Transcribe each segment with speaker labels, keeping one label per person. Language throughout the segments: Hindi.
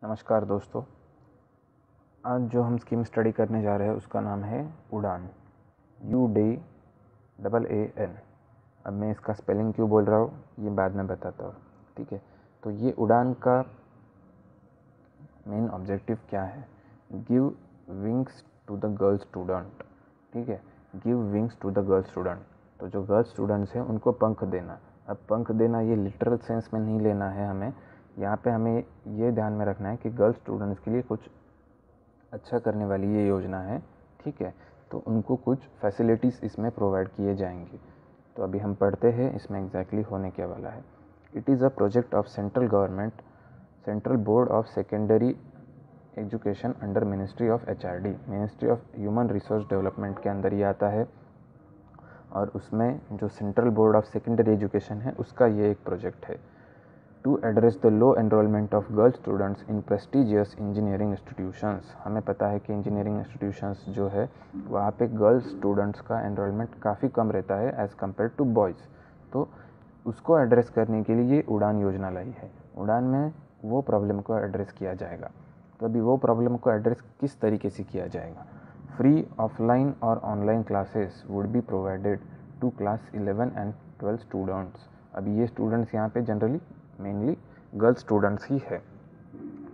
Speaker 1: नमस्कार दोस्तों। आज जो हम स्कीम स्टडी करने जा रहे हैं उसका नाम है उड़ान, UDAAN। अब मैं इसका स्पेलिंग क्यों बोल रहा हूँ ये बाद में बताता हूँ, ठीक है। तो ये उड़ान का मेन ऑब्जेक्टिव क्या है? Give wings to the girl student, ठीक है। Give wings to the girl student, तो जो गर्ल स्टूडेंट्स हैं उनको पंख देना। अब पंख देना ये लिटरल सेंस में नहीं लेना है हमें, यहाँ पे हमें ये ध्यान में रखना है कि गर्ल स्टूडेंट्स के लिए कुछ अच्छा करने वाली ये योजना है, ठीक है। तो उनको कुछ फैसिलिटीज़ इसमें प्रोवाइड किए जाएंगे। तो अभी हम पढ़ते हैं इसमें एग्जैक्टली होने क्या वाला है। It is a project of central government, central board of secondary education under ministry of HRD, ministry of human resource development के अंदर ये आता है। और उसमें जो central board of secondary education है उसका ये एक प्रोजेक्ट है। To address the low enrolment of girl students in prestigious engineering institutions. हमें पता है कि इंजीनियरिंग इंस्टीट्यूशंस जो है वहाँ पे गर्ल स्टूडेंट्स का एनरोलमेंट काफ़ी कम रहता है एज़ कम्पेयर टू बॉयज़। तो उसको एड्रेस करने के लिए ये उड़ान योजना लाई है। उड़ान में वो प्रॉब्लम को एड्रेस किया जाएगा। तो अभी वो प्रॉब्लम को एड्रेस किस तरीके से किया जाएगा? फ्री ऑफलाइन और online classes would be provided to class 11 and 12 students. अभी ये स्टूडेंट्स यहाँ पे जनरली मेनली गर्ल्स स्टूडेंट्स ही है,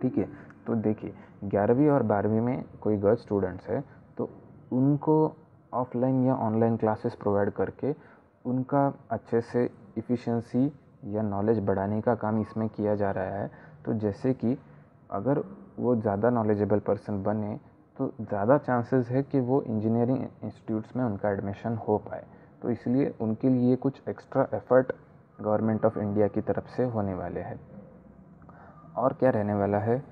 Speaker 1: ठीक है। तो देखिए 11वीं और 12वीं में कोई गर्ल्स स्टूडेंट्स है तो उनको ऑफलाइन या ऑनलाइन क्लासेस प्रोवाइड करके उनका अच्छे से इफ़िशियंसी या नॉलेज बढ़ाने का काम इसमें किया जा रहा है। तो जैसे कि अगर वो ज़्यादा नॉलेजेबल पर्सन बने तो ज़्यादा चांसेस है कि वो इंजीनियरिंग इंस्टीट्यूट्स में उनका एडमिशन हो पाए। तो इसलिए उनके लिए कुछ extra effort government of India की तरफ से होने वाले हैं। और क्या रहने वाला है?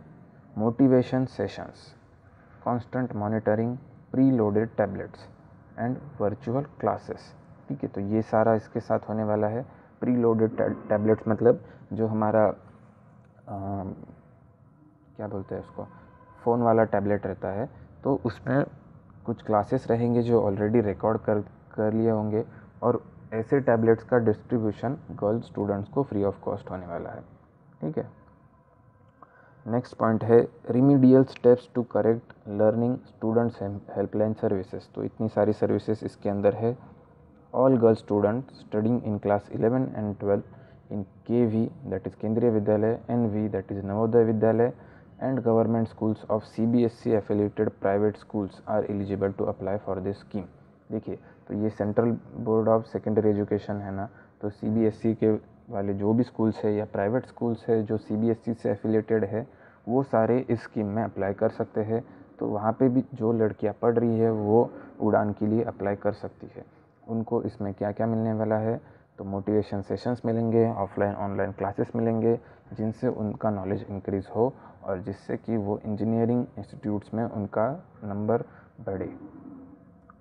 Speaker 1: Motivation sessions, constant monitoring, pre loaded tablets and virtual classes, ठीक है। तो ये सारा इसके साथ होने वाला है। प्री लोडेड टैबलेट्स मतलब जो हमारा क्या बोलते हैं उसको, फ़ोन वाला टैबलेट रहता है। तो उसमें कुछ क्लासेस रहेंगे जो ऑलरेडी रिकॉर्ड कर लिए होंगे और ऐसे टैबलेट्स का डिस्ट्रीब्यूशन गर्ल स्टूडेंट्स को फ्री ऑफ कॉस्ट होने वाला है, ठीक है। नेक्स्ट पॉइंट है remedial steps to correct learning students helpline services. तो इतनी सारी सर्विसेज इसके अंदर है। All girl student studying in class 11 and 12 in KV, that is केंद्रीय विद्यालय, NV, that is Navodaya Vidyalaya, and government schools of CBSE affiliated private schools are eligible to apply for this scheme। देखिए तो ये central board of secondary education है ना, तो CBSE के वाले जो भी स्कूल्स है या प्राइवेट स्कूल्स है जो CBSE से एफिलेटेड है वो सारे इस स्कीम में अप्लाई कर सकते हैं। तो वहाँ पे भी जो लड़कियाँ पढ़ रही है वो उड़ान के लिए अप्लाई कर सकती है। उनको इसमें क्या क्या मिलने वाला है? तो मोटिवेशन सेशंस मिलेंगे, ऑफलाइन ऑनलाइन क्लासेस मिलेंगे जिनसे उनका नॉलेज इंक्रीज़ हो और जिससे कि वो इंजीनियरिंग इंस्टीट्यूट्स में उनका नंबर बढ़े।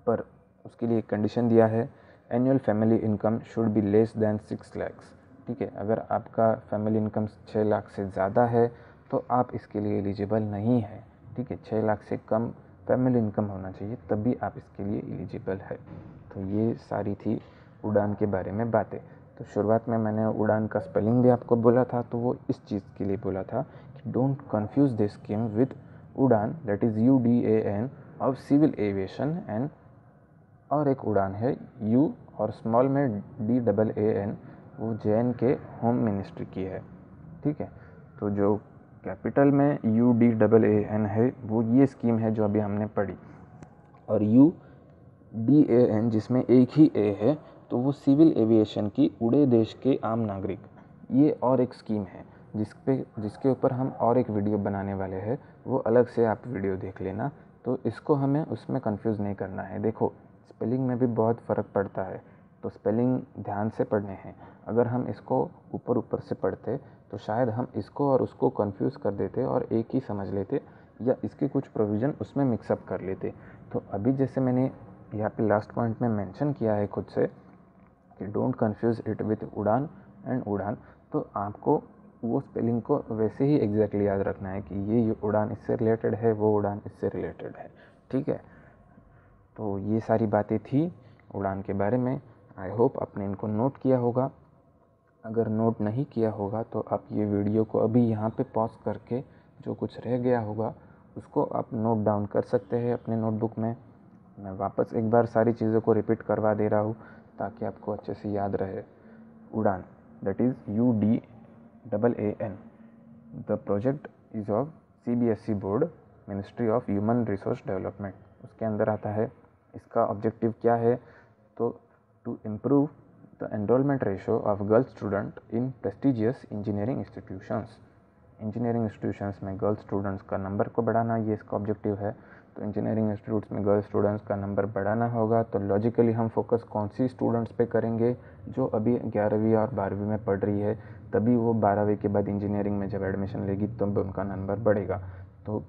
Speaker 1: पर उसके लिए एक कंडीशन दिया है, annual family income should be less than 6 lakhs, ठीक है। अगर आपका फैमिली इनकम 6 लाख से ज़्यादा है तो आप इसके लिए एलिजिबल नहीं है, ठीक है। 6 लाख से कम फैमिली इनकम होना चाहिए तभी आप इसके लिए एलिजिबल है। तो ये सारी थी उड़ान के बारे में बातें। तो शुरुआत में मैंने उड़ान का स्पेलिंग भी आपको बोला था, तो वो इस चीज़ के लिए बोला था कि don't confuse this scheme with Udan, that is UDAN of civil aviation and और एक उड़ान है यू और स्मॉल में DAAN, वो JNK होम मिनिस्ट्री की है, ठीक है। तो जो कैपिटल में UDAAN है वो ये स्कीम है जो अभी हमने पढ़ी। और UDAN जिसमें एक ही ए है तो वो सिविल एविएशन की उड़े देश के आम नागरिक, ये और एक स्कीम है जिसके ऊपर हम और एक वीडियो बनाने वाले हैं, वो अलग से आप वीडियो देख लेना। तो इसको हमें उसमें कंफ्यूज नहीं करना है। देखो स्पेलिंग में भी बहुत फ़र्क पड़ता है, तो स्पेलिंग ध्यान से पढ़ने हैं। अगर हम इसको ऊपर ऊपर से पढ़ते तो शायद हम इसको और उसको कंफ्यूज कर देते और एक ही समझ लेते या इसके कुछ प्रोविज़न उसमें मिक्सअप कर लेते। तो अभी जैसे मैंने यहाँ पे लास्ट पॉइंट में मेंशन किया है खुद से कि डोंट कंफ्यूज इट विथ उड़ान एंड उड़ान, तो आपको वो स्पेलिंग को वैसे ही एग्जैक्टली याद रखना है कि ये उड़ान इससे रिलेटेड है, वो उड़ान इससे रिलेटेड है, ठीक है। तो ये सारी बातें थी उड़ान के बारे में। आई होप आपने इनको नोट किया होगा। अगर नोट नहीं किया होगा तो आप ये वीडियो को अभी यहाँ पे पॉज करके जो कुछ रह गया होगा उसको आप नोट डाउन कर सकते हैं अपने नोटबुक में। मैं वापस एक बार सारी चीज़ों को रिपीट करवा दे रहा हूँ ताकि आपको अच्छे से याद रहे। Udaan, that is UDAAN। The project is of CBSE board, ministry of human resource development. उसके अंदर आता है इसका ऑब्जेक्टिव क्या है, तो to improve the enrolment ratio of girls student in prestigious engineering institutions. Engineering institutions में गर्ल्स स्टूडेंट्स का नंबर को बढ़ाना, ये इसका ऑब्जेक्टिव है। तो इंजीनियरिंग इंस्टीट्यूट्स में गर्ल्स स्टूडेंट्स का नंबर बढ़ाना होगा, तो लॉजिकली हम फोकस कौन सी स्टूडेंट्स पे करेंगे, जो अभी 11वीं और 12वीं में पढ़ रही है, तभी वो 12वीं के बाद इंजीनियरिंग में जब एडमिशन लेगी तब उनका नंबर बढ़ेगा। तो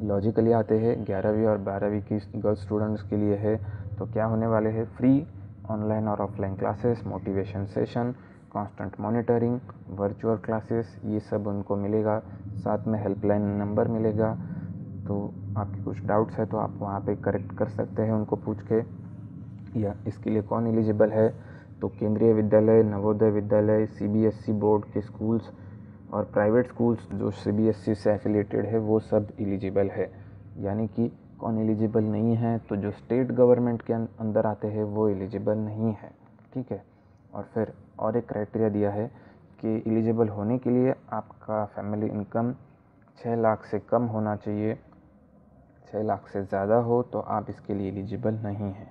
Speaker 1: लॉजिकली आते हैं 11वीं और 12वीं की गर्ल्स स्टूडेंट्स के लिए है, तो क्या होने वाले हैं, फ्री ऑनलाइन और offline classes, motivation session, constant monitoring, virtual classes, ये सब उनको मिलेगा। साथ में हेल्पलाइन नंबर मिलेगा। तो आपके कुछ डाउट्स है तो आप वहाँ पे करेक्ट कर सकते हैं उनको पूछ के। या इसके लिए कौन एलिजिबल है, तो केंद्रीय विद्यालय, नवोदय विद्यालय, CBSE बोर्ड के स्कूल्स और प्राइवेट स्कूल्स जो CBSE से एफिलिएटेड है वो सब एलिजिबल है। यानी कि कौन एलिजिबल नहीं है, तो जो स्टेट गवर्नमेंट के अंदर आते हैं वो एलिजिबल नहीं है, ठीक है। और फिर और एक क्राइटेरिया दिया है कि एलिजिबल होने के लिए आपका फैमिली इनकम 6 लाख से कम होना चाहिए। 6 लाख से ज़्यादा हो तो आप इसके लिए एलिजिबल नहीं हैं।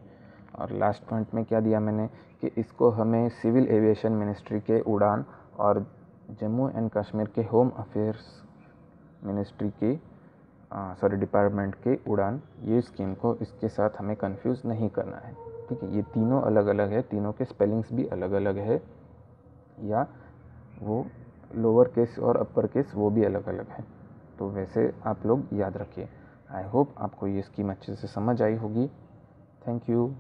Speaker 1: और लास्ट पॉइंट में क्या दिया मैंने कि इसको हमें सिविल एविएशन मिनिस्ट्री के उड़ान और जम्मू एंड कश्मीर के होम अफेयर्स मिनिस्ट्री के डिपार्टमेंट के उड़ान, ये स्कीम को इसके साथ हमें कंफ्यूज नहीं करना है, ठीक है। ये तीनों अलग अलग है, तीनों के स्पेलिंग्स भी अलग अलग है, या वो लोअर केस और अपर केस वो भी अलग अलग है। तो वैसे आप लोग याद रखिए। आई होप आपको ये स्कीम अच्छे से समझ आई होगी। Thank you.